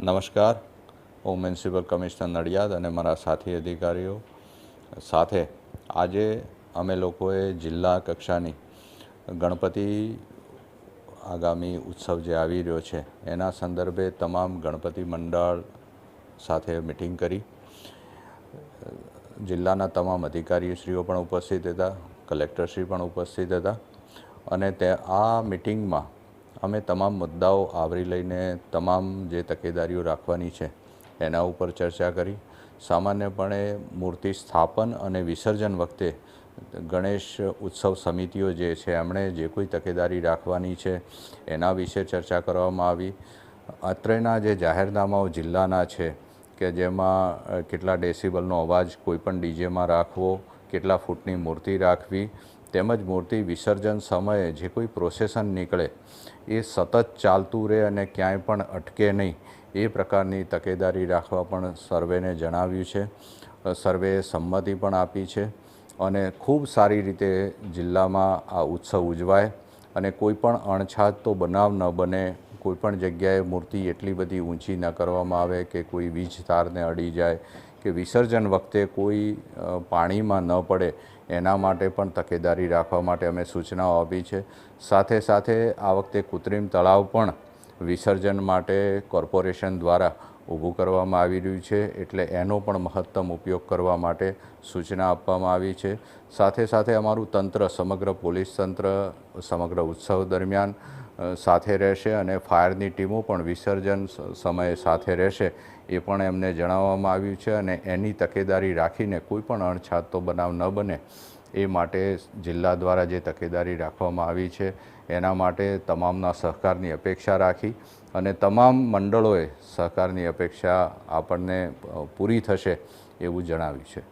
નમસ્કાર, હું municipal commissioner Nadiad અને મારા સાથી અધિકારીઓ સાથે આજે અમે લોકોએ જિલ્લા કક્ષાની ગણપતિ આગામી ઉત્સવ જે આવી રહ્યો છે એના સંદર્ભે તમામ ગણપતિ મંડળ સાથે મિટિંગ કરી. જિલ્લાના તમામ અધિકારીશ્રીઓ પણ ઉપસ્થિત હતા, કલેક્ટરશ્રી પણ ઉપસ્થિત હતા અને આ મિટિંગમાં અમે તમામ મુદ્દાઓ આવરી લઈને તમામ જે તકેદારીઓ રાખવાની છે એના ઉપર ચર્ચા કરી. સામાન્યપણે મૂર્તિ સ્થાપન અને વિસર્જન વખતે ગણેશ ઉત્સવ સમિતિઓ જે છે એમણે જે કોઈ તકેદારી રાખવાની છે એના વિશે ચર્ચા કરવામાં આવી. અત્રેના જે જાહેરનામાઓ જિલ્લાના છે કે જેમાં કેટલા ડેસિબલનો અવાજ કોઈપણ ડીજેમાં રાખવો, કેટલા ફૂટની મૂર્તિ રાખવી, તેમજ મૂર્તિ વિસર્જન સમયે જે કોઈ પ્રોસેસન નીકળે એ સતત ચાલતું રહે અને ક્યાંય પણ અટકે નહીં એ પ્રકારની તકેદારી રાખવા પણ સર્વેને જણાવ્યું છે. સર્વેએ સંમતિ પણ આપી છે અને ખૂબ સારી રીતે જિલ્લામાં આ ઉત્સવ ઉજવાય અને કોઈપણ અણછાતો બનાવ ન બને. કોઈપણ જગ્યાએ મૂર્તિ એટલી બધી ઊંચી ન કરવામાં આવે કે કોઈ વીજ તારને અડી જાય કે વિસર્જન વખતે કોઈ પાણીમાં ન પડે એના માટે પણ તકેદારી રાખવા માટે અમે સૂચનાઓ આપી છે. સાથે સાથે આ વખતે કૃત્રિમ તળાવ પણ વિસર્જન માટે કોર્પોરેશન દ્વારા ઊભું કરવામાં આવી રહ્યું છે એટલે એનો પણ મહત્તમ ઉપયોગ કરવા માટે સૂચના આપવામાં આવી છે. સાથે સાથે અમારું તંત્ર, સમગ્ર પોલીસ તંત્ર સમગ્ર ઉત્સવ દરમિયાન સાથે રહેશે અને ફાયરની ટીમો પણ વિસર્જન સમયે સાથે રહેશે એ પણ એમને જણાવવામાં આવ્યું છે અને એની તકેદારી રાખીને કોઈ પણ અણછાતો બનાવ ન બને એ માટે જિલ્લા દ્વારા જે તકેદારી રાખવામાં આવી છે એના માટે તમામના સહકારની અપેક્ષા રાખી અને તમામ મંડળોએ સહકારની અપેક્ષા આપણને પૂરી થશે એવું જણાવ્યું છે.